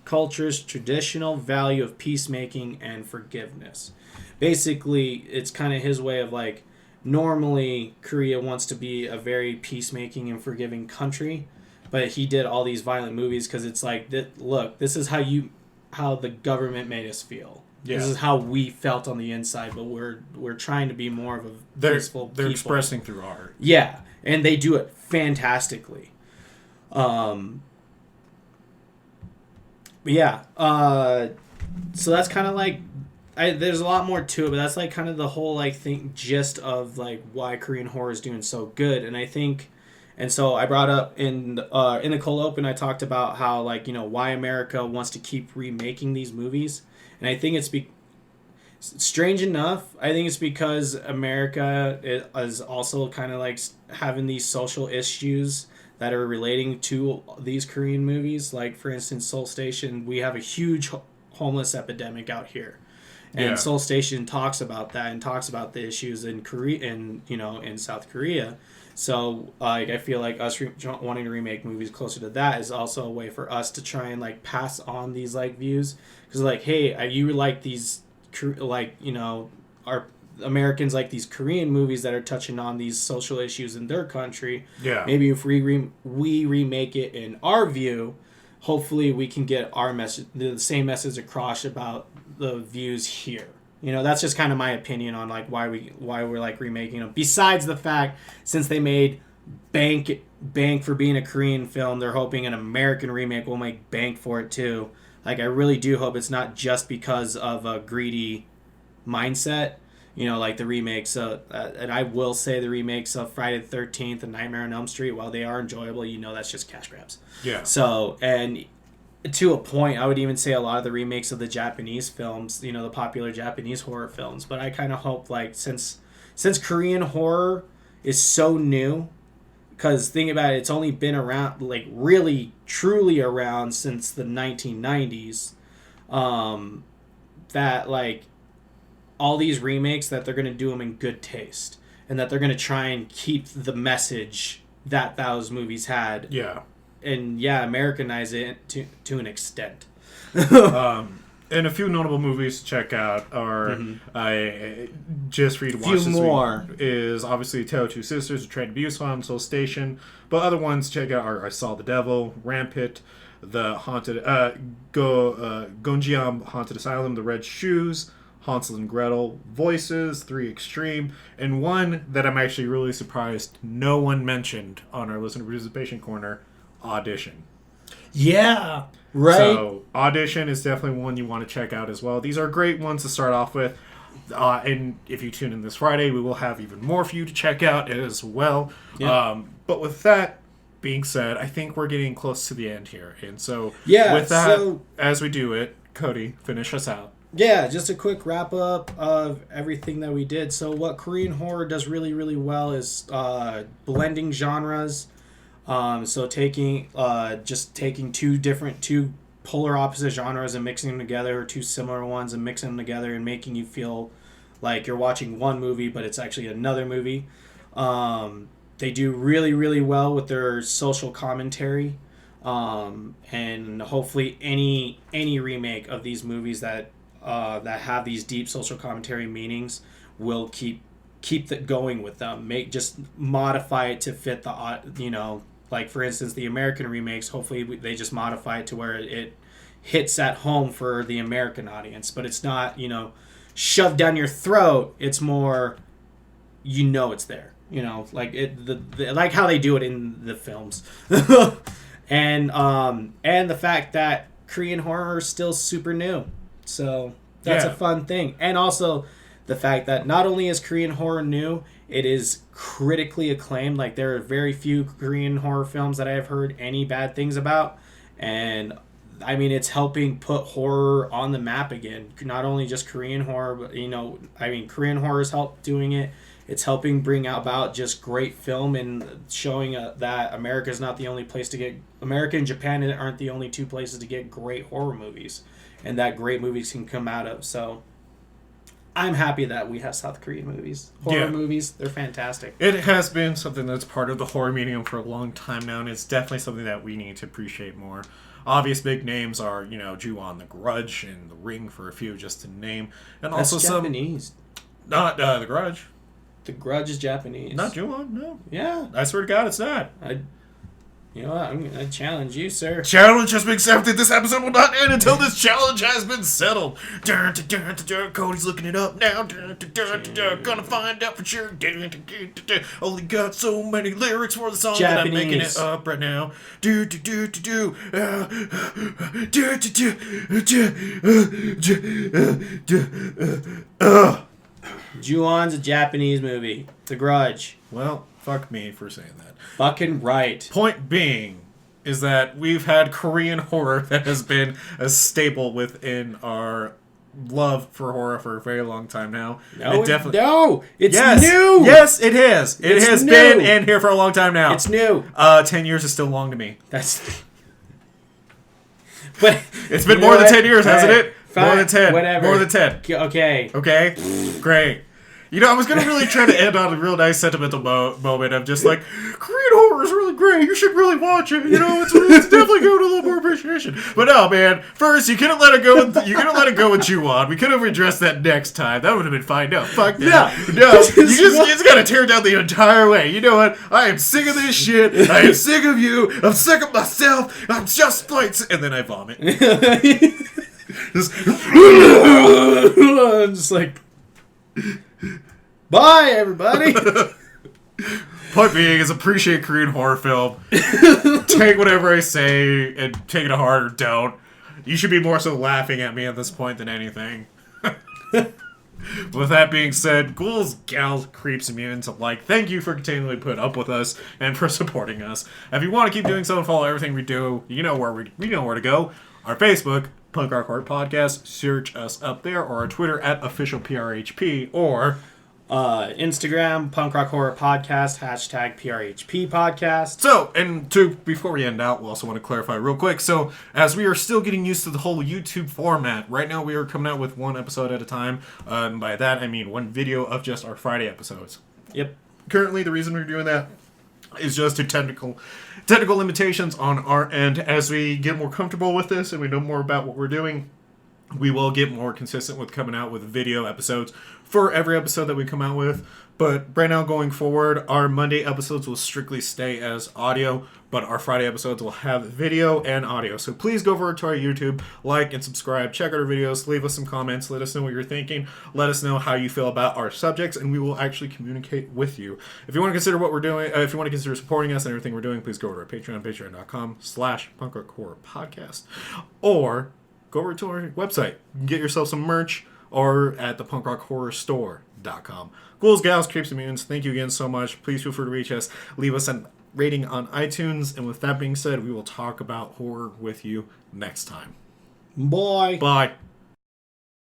culture's traditional value of peacemaking and forgiveness. Basically, it's kind of his way of like, normally Korea wants to be a very peacemaking and forgiving country, but he did all these violent movies because it's like, look, this is how the government made us feel. Yeah. This is how we felt on the inside, but we're trying to be more of a peaceful people. They're expressing through art. Yeah, and they do it fantastically. But yeah, so that's kind of like, there's a lot more to it, but that's like kind of the whole like gist of like why Korean horror is doing so good. And I think, and so I brought up in the cold open, I talked about how like, you know, why America wants to keep remaking these movies. And I think it's strange enough, I think it's because America is also kind of like having these social issues that are relating to these Korean movies. Like, for instance, Seoul Station, we have a huge homeless epidemic out here. And Seoul Station talks about that and talks about the issues in Korea, in South Korea. So, like, I feel like us wanting to remake movies closer to that is also a way for us to try and like pass on these like views, because like, hey, you like these, like, you know, our Americans like these Korean movies that are touching on these social issues in their country. Yeah. Maybe if we remake it in our view, hopefully we can get our message, the same message across about the views here. You know, that's just kind of my opinion on like why we're like remaking them. Besides the fact, since they made bank for being a Korean film, they're hoping an American remake will make bank for it too. Like, I really do hope it's not just because of a greedy mindset. You know, like the remakes, and I will say the remakes of Friday the 13th and Nightmare on Elm Street, while they are enjoyable, you know, that's just cash grabs. Yeah. So, and to a point, I would even say a lot of the remakes of the Japanese films, you know, the popular Japanese horror films. But I kind of hope, like, since Korean horror is so new, because think about it, it's only been around, like, really, truly around since the 1990s, that, like, all these remakes, that they're going to do them in good taste. And that they're going to try and keep the message that those movies had. Yeah. And Americanize it to an extent. And a few notable movies to check out are I just read watch this week is obviously Tale of Two Sisters, Train to Busan, Seoul Station. But other ones to check out are I Saw the Devil, Rampant, the Haunted Gonjiam Haunted Asylum, The Red Shoes, Hansel and Gretel, Voices, 3 Extreme, and one that I'm actually really surprised no one mentioned on our listener participation corner, Audition. Yeah, right. So Audition is definitely one you want to check out as well. These are great ones to start off with. And if you tune in this Friday, we will have even more for you to check out as well. Yeah. But with that being said, I think we're getting close to the end here. And so with that, as we do it, Cody, finish us out. Yeah, just a quick wrap up of everything that we did. So what Korean horror does really, really well is blending genres. So taking two polar opposite genres and mixing them together, or two similar ones and mixing them together and making you feel like you're watching one movie, but it's actually another movie. They do really, really well with their social commentary. And hopefully any remake of these movies that have these deep social commentary meanings will keep that going with them. Just modify it to fit the, you know, like for instance the American remakes. Hopefully they just modify it to where it hits at home for the American audience, but it's not, you know, shoved down your throat. It's more, you know, it's there. You know, like like how they do it in the films, and the fact that Korean horror is still super new. So that's a fun thing. And also the fact that not only is Korean horror new, It is critically acclaimed. Like, there are very few Korean horror films that I have heard any bad things about. And, I mean, it's helping put horror on the map again. Not only just Korean horror, but, Korean horror has helped doing it. It's helping bring about just great film and showing that America's not the only place to get... America and Japan aren't the only two places to get great horror movies. And that great movies can come out of. So I'm happy that we have South Korean movies. Horror movies, they're fantastic. It has been something that's part of the horror medium for a long time now, and it's definitely something that we need to appreciate more. Obvious big names are, Ju-on, The Grudge, and The Ring, for a few, just to name. And That's also Japanese. Not The Grudge. The Grudge is Japanese. Not Ju-on, no. Yeah. I swear to God, it's not. You know what? I challenge you, sir. Challenge has been accepted. This episode will not end until this challenge has been settled. Cody's looking it up now. Gonna find out for sure. Only got so many lyrics for the song that I'm making it up right now. Ju-on's a Japanese movie. The Grudge. Well, fuck me for saying that. Fucking right. Point being is that we've had Korean horror that has been a staple within our love for horror for a very long time now. No, it's yes, new. Yes, it is. It has new. been in here for a long time now. It's new. 10 years is still long to me. That's... But it's been more than 10 years, hasn't it? Fine, more than 10. Whatever. More than 10. Okay. Okay? Great. I was going to really try to end on a real nice sentimental moment of just like, Korean horror is really great. You should really watch it. It's definitely going to a little more appreciation. But no, man. First, you couldn't let it go with Ju-on. We could have addressed that next time. That would have been fine. No, fuck that. No. You just got to tear it down the entire way. You know what? I am sick of this shit. I am sick of you. I'm sick of myself. I'm just like... And then I vomit. I'm just like... Bye, everybody. Point being is appreciate Korean horror film. Take whatever I say and take it to heart or don't. You should be more so laughing at me at this point than anything. With that being said, ghouls, gals, creeps, and mutants alike, thank you for continually putting up with us and for supporting us. If you want to keep doing so and follow everything we do, you know where we know where to go. Our Facebook, Punk Rock Horror Podcast, search us up there, or our Twitter at officialprhp, or Instagram, Punk Rock Horror Podcast, #PRHP Podcast. So, before we end out, we also want to clarify real quick. So, as we are still getting used to the whole YouTube format, right now we are coming out with one episode at a time. And by that, I mean one video of just our Friday episodes. Yep. Currently, the reason we're doing that is just to technical limitations on our end. As we get more comfortable with this and we know more about what we're doing, we will get more consistent with coming out with video episodes for every episode that we come out with. But right now, going forward, our Monday episodes will strictly stay as audio, but our Friday episodes will have video and audio. So please go over to our YouTube, like and subscribe, check out our videos, leave us some comments, let us know what you're thinking, let us know how you feel about our subjects, and we will actually communicate with you. If you want to consider what we're doing, if you want to consider supporting us and everything we're doing, please go over to our Patreon, patreon.com/punkrockhorrorpodcast, or go over to our website, get yourself some merch, or at the punkrockhorrorstore.com. Ghouls, gals, creeps, and mutants, thank you again so much. Please feel free to reach us. Leave us a rating on iTunes. And with that being said, we will talk about horror with you next time. Bye. Bye.